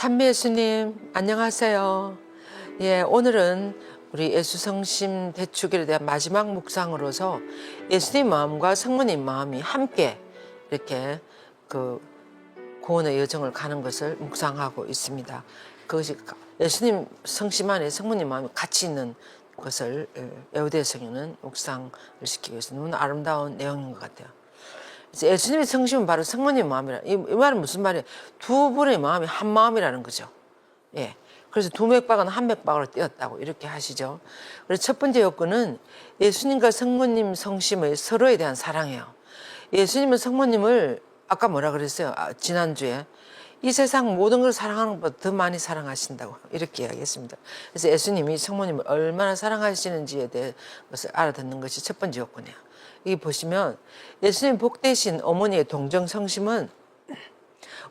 찬미 예수님 안녕하세요. 예, 오늘은 우리 예수성심 대축일에 대한 마지막 묵상으로서 예수님 마음과 성모님 마음이 함께 이렇게 그 구원의 여정을 가는 것을 묵상하고 있습니다. 그것이 예수님 성심 안에 성모님 마음이 같이 있는 것을 에우대성에는 묵상을 시키고 있습니다. 너무 아름다운 내용인 것 같아요. 예수님의 성심은 바로 성모님 마음이라. 이 말은 무슨 말이에요? 두 분의 마음이 한 마음이라는 거죠. 예. 그래서 두 맥박은 한 맥박으로 떼었다고 이렇게 하시죠. 그래서 첫 번째 요건은 예수님과 성모님 성심의 서로에 대한 사랑이에요. 예수님은 성모님을 아까 뭐라 그랬어요? 지난주에 이 세상 모든 걸 사랑하는 것보다 더 많이 사랑하신다고 이렇게 이야기했습니다. 그래서 예수님이 성모님을 얼마나 사랑하시는지에 대해 것을 알아듣는 것이 첫 번째 요건이에요. 여기 보시면 예수님 복되신 어머니의 동정성심은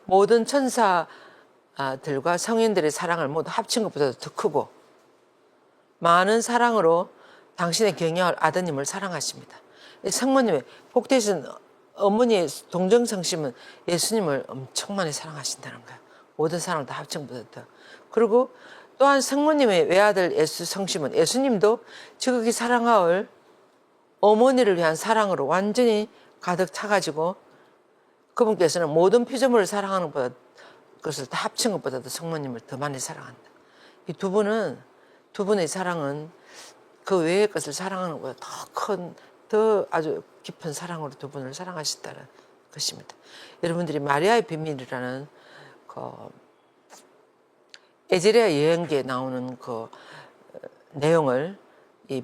모든 천사들과 성인들의 사랑을 모두 합친 것보다도 더 크고 많은 사랑으로 당신의 경외할 아드님을 사랑하십니다. 성모님의 복되신 어머니의 동정성심은 예수님을 엄청 많이 사랑하신다는 거예요. 모든 사랑을 다 합친 것보다 더. 그리고 또한 성모님의 외아들 예수 성심은 예수님도 지극히 사랑하올 어머니를 위한 사랑으로 완전히 가득 차가지고 그분께서는 모든 피조물을 사랑하는 것보다 그것을 다 합친 것보다도 성모님을 더 많이 사랑한다. 이 두 분의 사랑은 그 외의 것을 사랑하는 것보다 더 아주 깊은 사랑으로 두 분을 사랑하신다는 것입니다. 여러분들이 마리아의 비밀이라는 에제레아 여행기에 나오는 그 내용을 이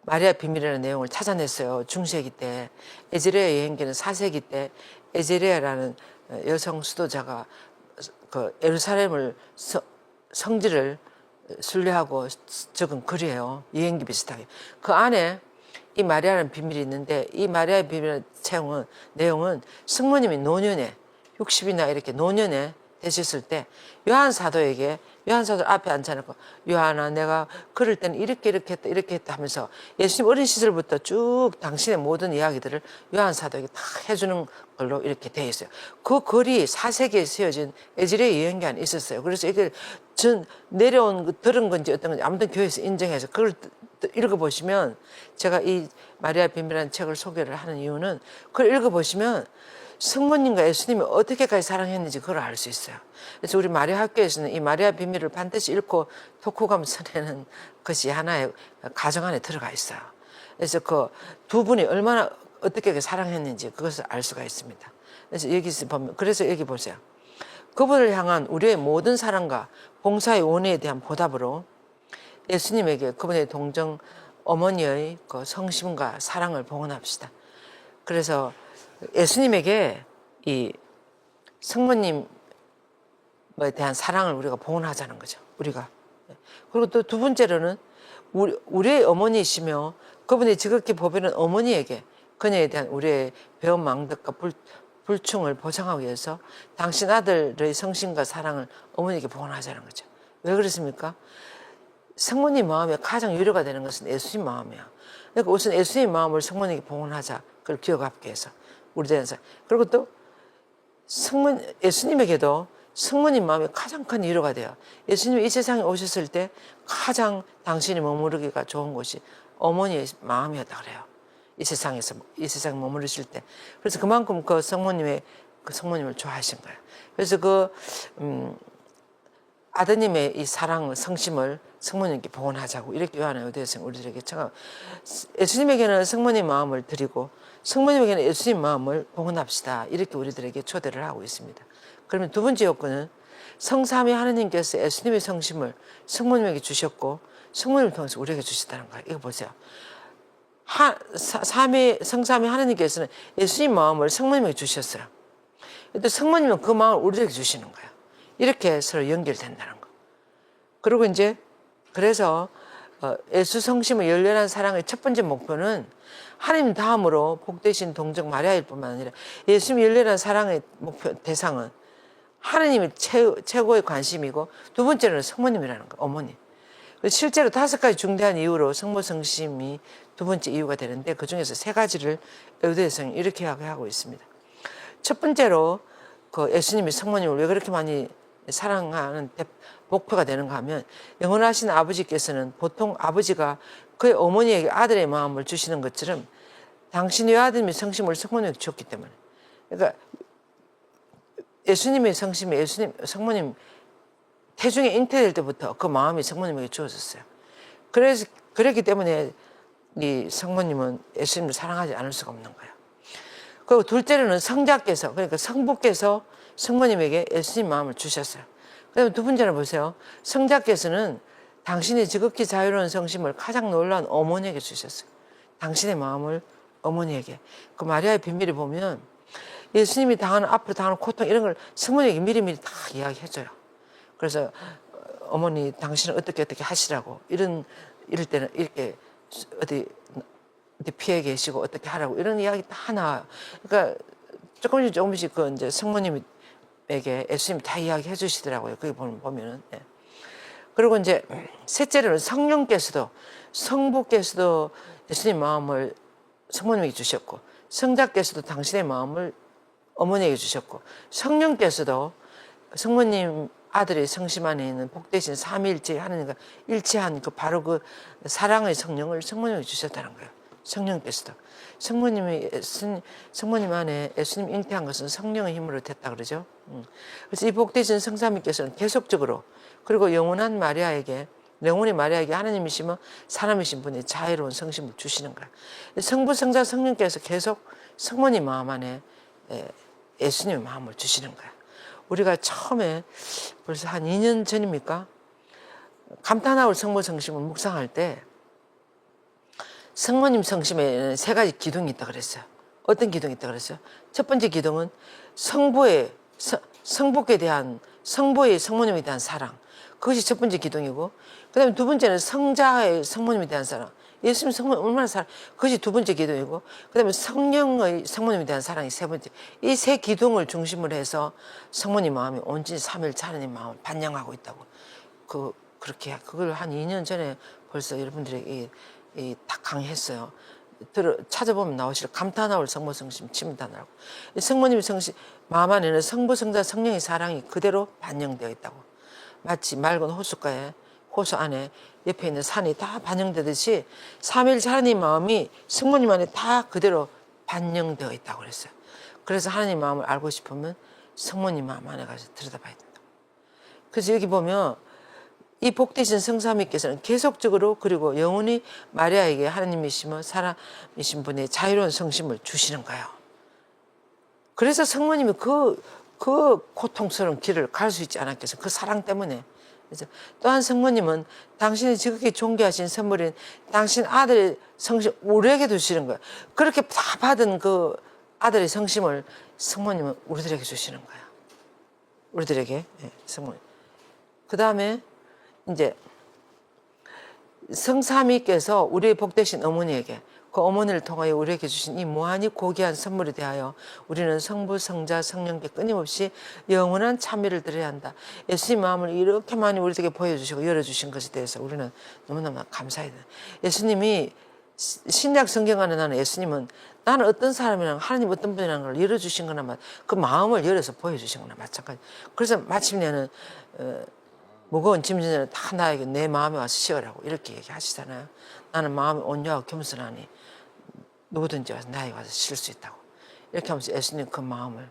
마리아 비밀이라는 내용을 찾아냈어요. 중세기 때. 에제레아 여행기는 4세기 때 에제레아라는 여성 수도자가 그 예루살렘을 성지를 순례하고 적은 글이에요. 여행기 비슷하게. 그 안에 이 마리아라는 비밀이 있는데 이 마리아의 비밀의 내용은 성모님이 노년에 60이나 이렇게 노년에 되셨을 때 요한 사도 앞에 앉혀놓고 요한아 내가 그럴 때는 이렇게 했다 하면서 예수님 어린 시절부터 쭉 당신의 모든 이야기들을 요한 사도에게 다 해주는 걸로 이렇게 되어 있어요. 그 글이 4세기에 쓰여진 에즈레의 여행기 안에 있었어요. 그래서 이게 내려온 들은 건지 어떤 건지 아무튼 교회에서 인정해서 그걸 읽어보시면 제가 이 마리아 비밀이라는 책을 소개를 하는 이유는 그걸 읽어보시면 성모님과 예수님이 어떻게까지 사랑했는지 그걸 알 수 있어요. 그래서 우리 마리아 학교에서는 이 마리아 비밀을 반드시 읽고 독후감 써내는 것이 하나의 가정 안에 들어가 있어요. 그래서 그 두 분이 얼마나 어떻게 사랑했는지 그것을 알 수가 있습니다. 그래서 여기서 보면 그래서 여기 보세요. 그분을 향한 우리의 모든 사랑과 봉사의 원의에 대한 보답으로 예수님에게 그분의 동정 어머니의 그 성심과 사랑을 봉헌합시다. 그래서 예수님에게 이 성모님에 대한 사랑을 우리가 봉헌하자는 거죠. 우리가. 그리고 또 두 번째로는 우리의 어머니이시며 그분이 지극히 보배는 어머니에게 그녀에 대한 우리의 배운 망덕과 불충을 보상하기 위해서 당신 아들의 성심과 사랑을 어머니에게 봉헌하자는 거죠. 왜 그렇습니까? 성모님 마음에 가장 유료가 되는 것은 예수님 마음이야. 그러니까 우선 예수님 마음을 성모님에게 봉헌하자. 그걸 기억하기 위해서. 우리 대해서. 그리고 또 예수님에게도 성모님 마음이 가장 큰 위로가 돼요. 예수님이 이 세상에 오셨을 때 가장 당신이 머무르기가 좋은 곳이 어머니의 마음이었다 그래요. 이 세상에 머무르실 때. 그래서 그만큼 그 성모님을 좋아하신 거예요. 그래서 아드님의 이 사랑, 성심을 성모님께 봉헌하자고 이렇게 요한의 요대에서 우리들에게 예수님에게는 성모님 마음을 드리고 성모님에게는 예수님 마음을 봉헌합시다. 이렇게 우리들에게 초대를 하고 있습니다. 그러면 두 번째 요건은 성삼위 하느님께서 예수님의 성심을 성모님에게 주셨고 성모님을 통해서 우리에게 주셨다는 거예요. 이거 보세요. 성삼위 하느님께서는 예수님 마음을 성모님에게 주셨어요. 또 성모님은 그 마음을 우리에게 주시는 거예요. 이렇게 서로 연결된다는 거. 그리고 이제 그래서 예수 성심의 열렬한 사랑의 첫 번째 목표는 하나님 다음으로 복되신 동정 마리아일 뿐만 아니라 예수님 열렬한 사랑의 대상은 하나님이 최고의 관심이고 두 번째는 성모님이라는 거, 어머니. 실제로 5가지 중대한 이유로 성모 성심이 두 번째 이유가 되는데 그 중에서 3가지를 에우대성이 이렇게 하고 있습니다. 첫 번째로 그 예수님이 성모님을 왜 그렇게 많이 사랑하는 목표가 되는가 하면 영원하신 아버지께서는 보통 아버지가 그의 어머니에게 아들의 마음을 주시는 것처럼 당신의 아들님의 성심을 성모님에게 주었기 때문에, 그러니까 예수님의 성심이 성모님 태중에 잉태될 때부터 그 마음이 성모님에게 주어졌어요. 그랬기 때문에 이 성모님은 예수님을 사랑하지 않을 수가 없는 거예요. 그리고 둘째로는 성자께서, 그러니까 성부께서 성모님에게 예수님 마음을 주셨어요. 그다음에 두 번째는 보세요. 성자께서는 당신의 지극히 자유로운 성심을 가장 놀라운 어머니에게 주셨어요. 당신의 마음을 어머니에게. 그 마리아의 비밀을 보면 예수님이 앞으로 당하는 고통 이런 걸 성모님에게 미리미리 다 이야기해줘요. 그래서 어머니 당신은 어떻게 하시라고, 이럴 때는 이렇게 어디 피해 계시고 어떻게 하라고 이런 이야기 다 나와요. 그러니까 조금씩 그 이제 성모님에게 예수님이 다 이야기해 주시더라고요. 거기 보면은. 예. 그리고 이제 셋째로는 성부께서도 예수님 마음을 성모님에게 주셨고, 성자께서도 당신의 마음을 어머니에게 주셨고, 성령께서도 성모님 아들의 성심 안에 있는 복되신 삼위일체 하나님과 일체한 바로 그 사랑의 성령을 성모님에게 주셨다는 거예요. 성령께서도. 성모님 안에 예수님 잉태한 것은 성령의 힘으로 됐다 그러죠. 그래서 이 복되신 성삼위께서는 계속적으로, 그리고 영원한 마리아에게, 영원히 마리아에게 하나님이시며 사람이신 분이 자유로운 성심을 주시는 거예요. 성부, 성자, 성령께서 계속 성모님 마음 안에 예수님의 마음을 주시는 거예요. 우리가 처음에 벌써 한 2년 전입니까? 감탄하올 성모 성심을 묵상할 때 성모님 성심에는 3가지 기둥이 있다 그랬어요. 어떤 기둥이 있다 그랬어요? 첫 번째 기둥은 성부에 대한, 성부의 성모님에 대한 사랑. 그것이 첫 번째 기둥이고, 그 다음에 두 번째는 성자의 성모님에 대한 사랑. 예수님 성모님 얼마나 사랑, 그것이 두 번째 기둥이고, 그 다음에 성령의 성모님에 대한 사랑이 세 번째. 이 세 기둥을 중심으로 해서 성모님 마음이 온전히 삼위일체 하나님 마음을 반영하고 있다고. 그렇게, 그걸 한 2년 전에 벌써 여러분들에게 다 강의했어요. 찾아보면 나오실 감탄하올 성모 성심 치면 다 나오고. 성모님의 성심 마음 안에는 성부, 성자, 성령의 사랑이 그대로 반영되어 있다고. 마치 맑은 호숫가에, 호수 안에 옆에 있는 산이 다 반영되듯이 삼위일체 하나님 마음이 성모님 안에 다 그대로 반영되어 있다고 그랬어요. 그래서 하나님 마음을 알고 싶으면 성모님 마음 안에 가서 들여다봐야 된다. 그래서 여기 보면 이 복되신 성삼위께서는 계속적으로, 그리고 영원히 마리아에게 하나님이시며 사람이신 분의 자유로운 성심을 주시는 거예요. 그래서 성모님이 그 고통스러운 길을 갈 수 있지 않았겠어요. 그 사랑 때문에. 그래서 또한 성모님은 당신이 지극히 존귀하신 선물인 당신 아들의 성심 우리에게 주시는 거예요. 그렇게 다 받은 그 아들의 성심을 성모님은 우리들에게 주시는 거예요. 우리들에게. 성모님. 그 다음에 이제 성삼위께서 우리의 복되신 어머니에게, 그 어머니를 통하여 우리에게 주신 이 무한히 고귀한 선물에 대하여 우리는 성부, 성자, 성령께 끊임없이 영원한 참여를 드려야 한다. 예수님 마음을 이렇게 많이 우리에게 보여주시고 열어주신 것에 대해서 우리는 너무너무 감사해야 돼. 예수님이 신약 성경 안에 나는 예수님은 나는 어떤 사람이랑 하나님 어떤 분이라는 걸 열어주신 거나 그 마음을 열어서 보여주신 거나 마찬가지. 그래서 마침내는 무거운 짐진을 다 나에게 내 마음에 와서 씌우라고 이렇게 얘기하시잖아요. 나는 마음이 온유하고 겸손하니 누구든지 와서 나에게 와서 쉴 수 있다고. 이렇게 하면서 예수님 그 마음을,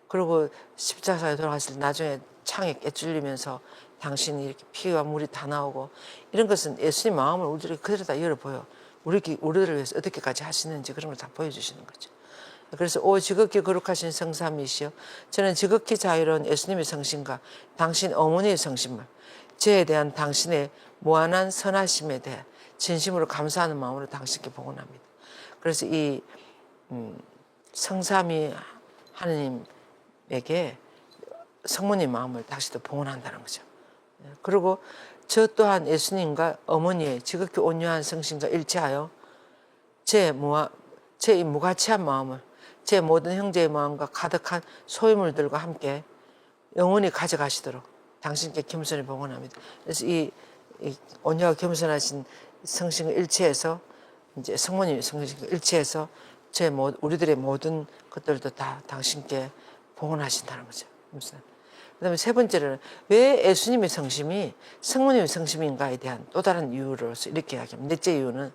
그리고 십자가에 돌아갔을 때 나중에 창에 깨뚫리면서 당신이 이렇게 피와 물이 다 나오고, 이런 것은 예수님 마음을 우리들에게 그대로 다 열어보여. 우리들을 위해서 어떻게까지 하시는지 그런 걸 다 보여주시는 거죠. 그래서 오 지극히 거룩하신 성삼이시여, 저는 지극히 자유로운 예수님의 성심과 당신 어머니의 성심을, 저에 대한 당신의 무한한 선하심에 대해 진심으로 감사하는 마음으로 당신께 복원합니다. 그래서 이 성삼위 하느님에게 성모님 마음을 다시 또 복원한다는 거죠. 그리고 저 또한 예수님과 어머니의 지극히 온유한 성심과 일치하여 제 무가치한 마음을 제 모든 형제의 마음과 가득한 소유물들과 함께 영원히 가져가시도록 당신께 겸손히 복원합니다. 그래서 이 온유하고 겸손하신 성신과 일치해서, 이제 성모님 성신과 일치해서 우리들의 모든 것들도 다 당신께 복원하신다는 거죠. 그다음에 세 번째로는 왜 예수님의 성심이 성모님의 성심인가에 대한 또 다른 이유로서 이렇게 이야기합니다. 넷째 이유는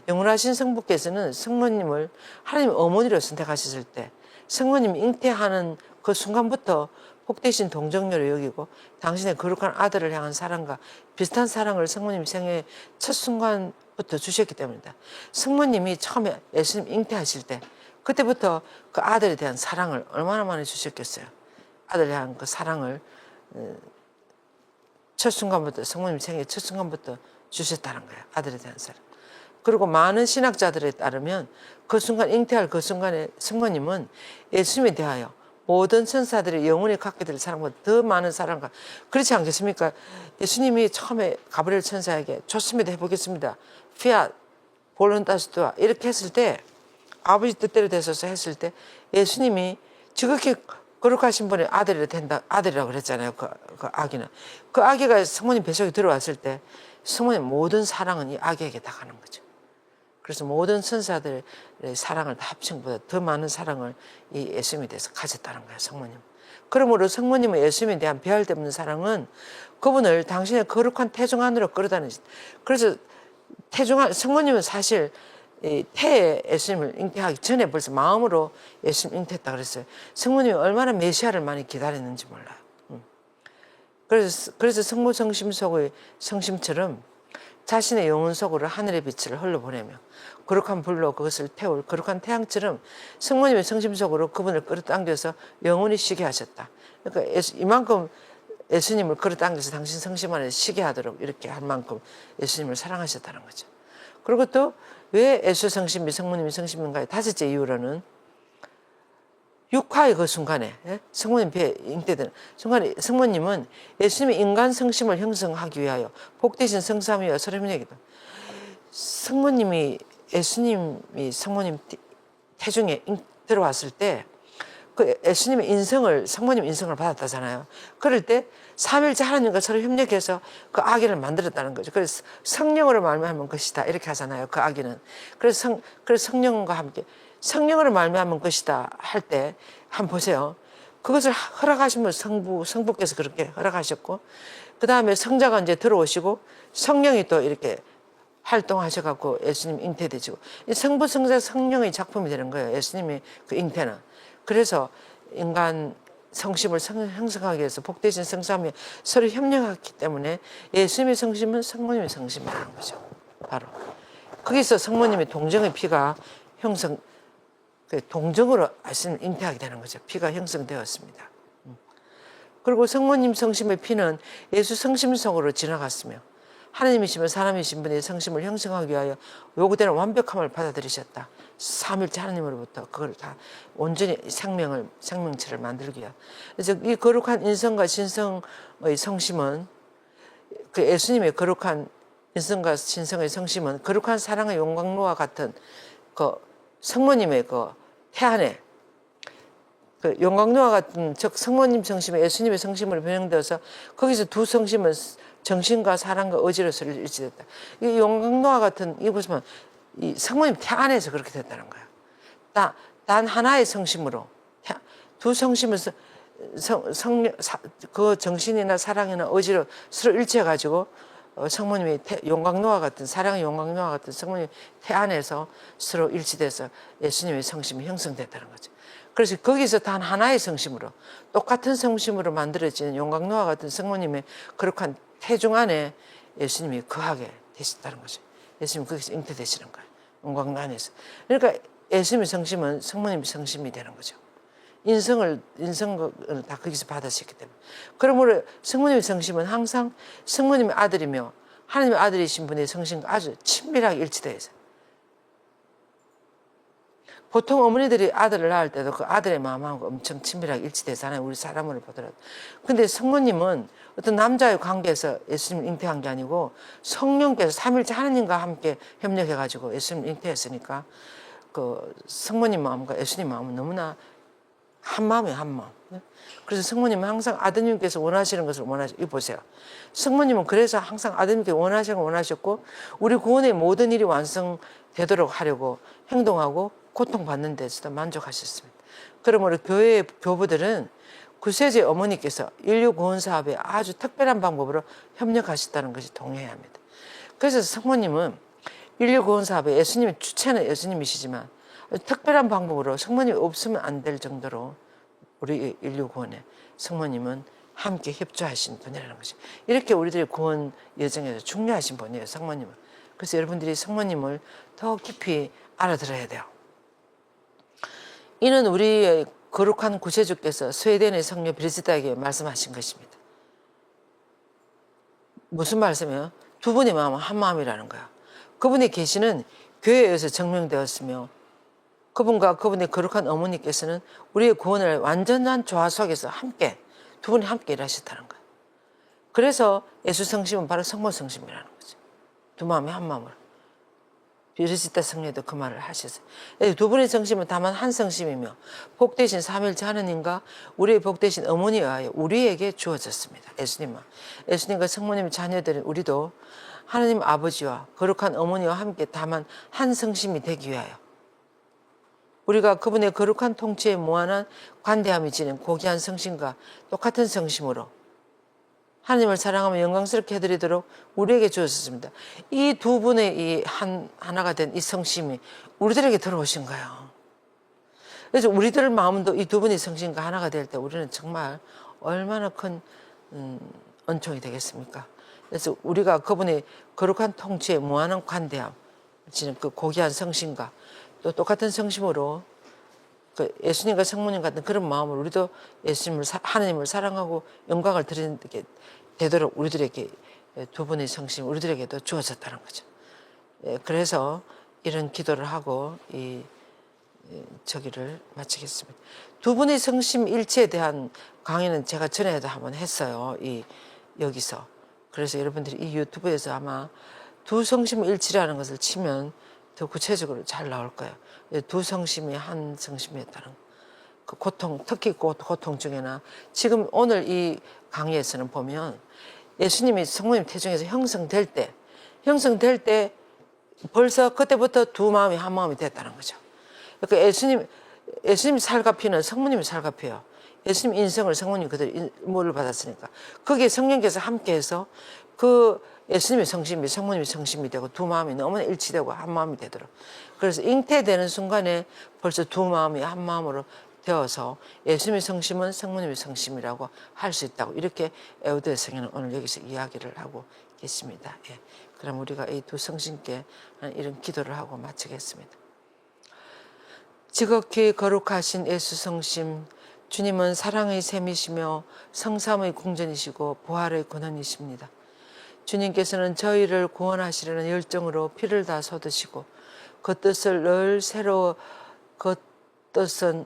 영원하신 성부께서는 성모님을 하나님 어머니로 선택하셨을 때 성모님이 잉태하는 그 순간부터 복되신 동정녀로 여기고 당신의 거룩한 아들을 향한 사랑과 비슷한 사랑을 성모님 생애 첫 순간부터 주셨기 때문이다. 성모님이 처음에 예수님 잉태하실 때 그때부터 그 아들에 대한 사랑을 얼마나 많이 주셨겠어요. 아들에 대한 그 사랑을 첫 순간부터 성모님 생애 첫 순간부터 주셨다는 거예요. 아들에 대한 사랑. 그리고 많은 신학자들에 따르면 그 순간 잉태할 그 순간에 성모님은 예수님에 대하여 모든 천사들이 영원히 갖게 될 사랑보다 더 많은 사랑과 그렇지 않겠습니까? 예수님이 처음에 가브리엘 천사에게 좋습니다 해보겠습니다. 피앗 볼론타스투아 이렇게 했을 때 아버지 뜻대로 되소서 했을 때 예수님이 지극히 거룩하신 분의 아들이 된다 아들이라고 그랬잖아요. 그 아기는 그 아기가 성모님 뱃속에 들어왔을 때 성모님 모든 사랑은 이 아기에게 다 가는 거죠. 그래서 모든 천사들의 사랑을 다 합친 것보다 더 많은 사랑을 이 예수님에 대해서 가졌다는 거예요. 성모님. 그러므로 성모님은 예수님에 대한 배알 데 없는 사랑은 그분을 당신의 거룩한 태중 안으로 끌어다니시. 그래서 성모님은 사실 태에 예수님을 잉태하기 전에 벌써 마음으로 예수님 잉태했다 그랬어요. 성모님이 얼마나 메시아를 많이 기다렸는지 몰라요. 그래서 성모 성심 속의 성심처럼 자신의 영혼 속으로 하늘의 빛을 흘러보내며 거룩한 불로 그것을 태울 거룩한 태양처럼 성모님의 성심 속으로 그분을 끌어당겨서 영원히 쉬게 하셨다. 그러니까 이만큼 예수님을 끌어당겨서 당신 성심 안에 쉬게 하도록 이렇게 할 만큼 예수님을 사랑하셨다는 거죠. 그리고 또 왜 예수 성심이 성모님이 성심인가의 다섯째 이유로는 육화의 그 순간에 성모님 배에 잉태되는 순간에 성모님은 예수님의 인간 성심을 형성하기 위하여 복되신 성삼위와 서로 협력이다. 성모님이 예수님이 성모님 태중에 들어왔을 때 그 예수님의 인성을 성모님 인성을 받았다잖아요. 그럴 때 삼일째 하나님과 서로 협력해서 그 아기를 만들었다는 거죠. 그래서 성령으로 말미암은 것이다 이렇게 하잖아요. 그 아기는 그래서 성령과 함께 성령으로 말미암은 것이다 할 때 한번 보세요. 그것을 허락하신 분 성부께서 그렇게 허락하셨고 그 다음에 성자가 이제 들어오시고 성령이 또 이렇게 활동하셔갖고 예수님 잉태되시고 성부 성자 성령의 작품이 되는 거예요. 예수님의 그 잉태는. 그래서 인간 성심을 형성하기 위해서 복되신 성삼위 서로 협력했기 때문에 예수님의 성심은 성모님의 성심이라는 거죠. 바로 거기서 성모님의 동정의 피가 동정으로 예수님 잉태하게 되는 거죠. 피가 형성되었습니다. 그리고 성모님 성심의 피는 예수 성심 속으로 지나갔으며 하나님이시면 사람이신 분의 성심을 형성하기 위하여 요구되는 완벽함을 받아들이셨다. 삼일째 하나님으로부터 그걸 다 온전히 생명체를 만들기 위하여. 그래서 이 거룩한 인성과 신성의 성심은 그 예수님의 거룩한 인성과 신성의 성심은 거룩한 사랑의 용광로와 같은 그 성모님의 그 태안에 그 용광로와 같은 즉 성모님 성심에 예수님의 성심으로 변형되어서 거기서 두 성심은 정신과 사랑과 의지로서 일치됐다. 이 용광로와 같은 이 보시면 이 성모님 태 안에서 그렇게 됐다는 거예요. 단 하나의 성심으로 두 성심은 그 정신이나 사랑이나 의지로 서로 일치해가지고 성모님의 용광로와 같은 사랑의 용광로와 같은 성모님 태 안에서 서로 일치돼서 예수님의 성심이 형성됐다는 거죠. 그래서 거기서 단 하나의 성심으로 똑같은 성심으로 만들어지는 용광로와 같은 성모님의 거룩한 태중 안에 예수님이 거하게 되셨다는 거죠. 예수님이 거기서 잉태되시는 거예요. 용광로 안에서. 그러니까 예수님의 성심은 성모님의 성심이 되는 거죠. 인성을 다 거기서 받으셨기 때문에. 그러므로 성모님의 성심은 항상 성모님의 아들이며 하나님의 아들이신 분의 성심과 아주 친밀하게 일치되어 있어요. 보통 어머니들이 아들을 낳을 때도 그 아들의 마음하고 엄청 친밀하게 일치되잖아요. 우리 사람으로 보더라도. 근데 성모님은 어떤 남자의 관계에서 예수님 잉태한 게 아니고 성령께서 삼일째 하나님과 함께 협력해가지고 예수님 잉태했으니까 그 성모님 마음과 예수님 마음은 너무나 한 마음이에요, 한 마음. 그래서 성모님은 항상 아드님께서 원하시는 것을 이거 보세요. 성모님은 그래서 항상 아드님께 원하시는 걸 원하셨고 우리 구원의 모든 일이 완성되도록 하려고 행동하고 고통받는 데서도 만족하셨습니다. 그러므로 교회의 교부들은 구세주의 어머니께서 인류 구원 사업에 아주 특별한 방법으로 협력하셨다는 것이 동의해야 합니다. 그래서 성모님은 인류 구원 사업에 예수님의 주체는 예수님이시지만 특별한 방법으로 성모님이 없으면 안 될 정도로 우리 인류 구원에 성모님은 함께 협조하신 분이라는 것이, 이렇게 우리들의 구원 여정에서 중요하신 분이에요, 성모님은. 그래서 여러분들이 성모님을 더 깊이 알아들어야 돼요. 이는 우리의 거룩한 구세주께서 스웨덴의 성녀 브리지다에게 말씀하신 것입니다. 무슨 말씀이에요? 두 분의 마음은 한 마음이라는 거야. 그분의 계시는 교회에 의해서 증명되었으며 그분과 그분의 거룩한 어머니께서는 우리의 구원을 완전한 조화 속에서 함께, 두 분이 함께 일하셨다는 거예요. 그래서 예수 성심은 바로 성모 성심이라는 거죠. 두 마음이 한 마음으로. 브리지다 성녀도 그 말을 하셨어요. 두 분의 성심은 다만 한 성심이며 복되신 삼일째 하느님과 우리의 복되신 어머니에 의하여 우리에게 주어졌습니다. 예수님과 성모님의 자녀들인 우리도 하나님 아버지와 거룩한 어머니와 함께 다만 한 성심이 되기 위하여 우리가 그분의 거룩한 통치에 무한한 관대함이 지닌 고귀한 성심과 똑같은 성심으로 하나님을 사랑하며 영광스럽게 해드리도록 우리에게 주어졌습니다. 이 두 분의 이 하나가 된 이 성심이 우리들에게 들어오신 거예요. 그래서 우리들 마음도 이 두 분의 성심과 하나가 될 때 우리는 정말 얼마나 큰 은총이 되겠습니까? 그래서 우리가 그분의 거룩한 통치에 무한한 관대함, 지금 그 고귀한 성심과 또 똑같은 성심으로 그 예수님과 성모님 같은 그런 마음을 우리도 예수님을 하나님을 사랑하고 영광을 드리는 게 되도록 우리들에게 두 분의 성심 우리들에게도 주어졌다는 거죠. 그래서 이런 기도를 하고 저기를 마치겠습니다. 두 분의 성심 일치에 대한 강의는 제가 전에도 한번 했어요. 여기서. 그래서 여러분들이 이 유튜브에서 아마 두 성심 일치라는 것을 치면 더 구체적으로 잘 나올 거예요. 두 성심이 한 성심이었다는 그 고통, 특히 고통 중에나 지금 오늘 이 강의에서는 보면 예수님이 성모님 태중에서 형성될 때 벌써 그때부터 두 마음이 한 마음이 됐다는 거죠. 그러니까 예수님 살과 피는 성모님이 살과 피예요. 예수님 인성을 성모님 그대로 물을 받았으니까 거기에 성령께서 함께해서 그 예수님의 성심이 성모님의 성심이 되고 두 마음이 너무나 일치되고 한 마음이 되도록, 그래서 잉태되는 순간에 벌써 두 마음이 한 마음으로 되어서 예수님의 성심은 성모님의 성심이라고 할 수 있다고, 이렇게 에우드의 성경은 오늘 여기서 이야기를 하고 계십니다. 예. 그럼 우리가 이 두 성심께 이런 기도를 하고 마치겠습니다. 지극히 거룩하신 예수 성심, 주님은 사랑의 셈이시며 성삼의 궁전이시고 부활의 근원이십니다. 주님께서는 저희를 구원하시려는 열정으로 피를 다 쏟으시고 그 뜻은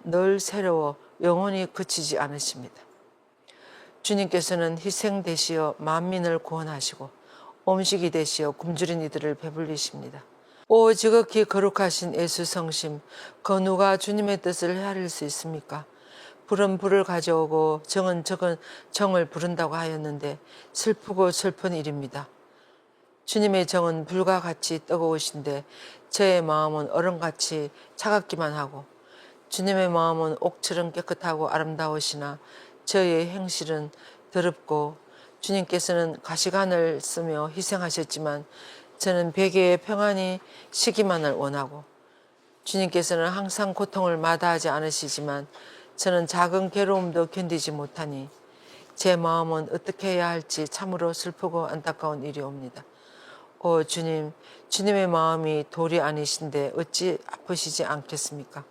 늘 새로워 영원히 그치지 않으십니다. 주님께서는 희생되시어 만민을 구원하시고 음식이 되시어 굶주린 이들을 배불리십니다. 오 지극히 거룩하신 예수 성심, 그 누가 주님의 뜻을 헤아릴 수 있습니까? 불은 불을 가져오고 정은 정을 부른다고 하였는데 슬프고 슬픈 일입니다. 주님의 정은 불과 같이 뜨거우신데 저의 마음은 얼음같이 차갑기만 하고 주님의 마음은 옥처럼 깨끗하고 아름다우시나 저의 행실은 더럽고, 주님께서는 가시관을 쓰며 희생하셨지만 저는 베개에 평안히 쉬기만을 원하고, 주님께서는 항상 고통을 마다하지 않으시지만 저는 작은 괴로움도 견디지 못하니 제 마음은 어떻게 해야 할지 참으로 슬프고 안타까운 일이옵니다. 오 주님, 주님의 마음이 돌이 아니신데 어찌 아프시지 않겠습니까?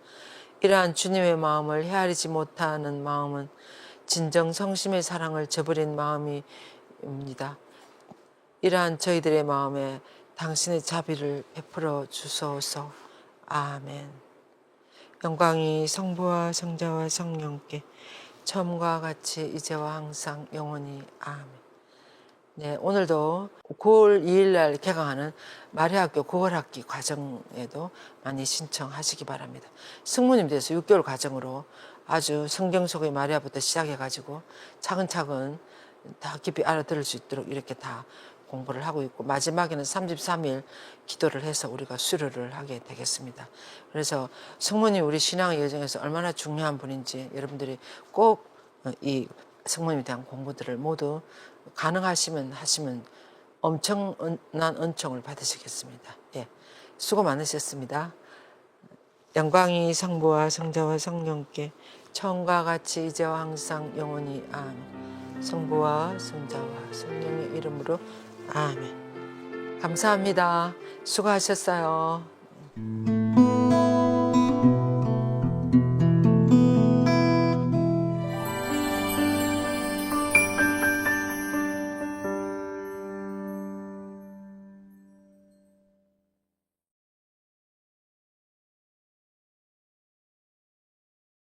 이러한 주님의 마음을 헤아리지 못하는 마음은 진정 성심의 사랑을 저버린 마음입니다. 이러한 저희들의 마음에 당신의 자비를 베풀어 주소서. 아멘. 영광이 성부와 성자와 성령께 처음과 같이 이제와 항상 영원히 아멘. 네, 오늘도 9월 2일 날 개강하는 마리아학교 9월 학기 과정에도 많이 신청하시기 바랍니다. 승무님 돼서 6개월 과정으로 아주 성경 속의 마리아부터 시작해가지고 차근차근 다 깊이 알아들을 수 있도록 이렇게 다 공부를 하고 있고, 마지막에는 33일 기도를 해서 우리가 수료를 하게 되겠습니다. 그래서 성모님 우리 신앙의 여정에서 얼마나 중요한 분인지 여러분들이 꼭 이 성모님에 대한 공부들을 모두 가능하시면 하시면 엄청난 은총을 받으시겠습니다. 예, 수고 많으셨습니다. 영광이 성부와 성자와 성령께 처음과 같이 이제와 항상 영원히 아멘. 성부와 성자와 성령의 이름으로 아멘. 감사합니다. 수고하셨어요.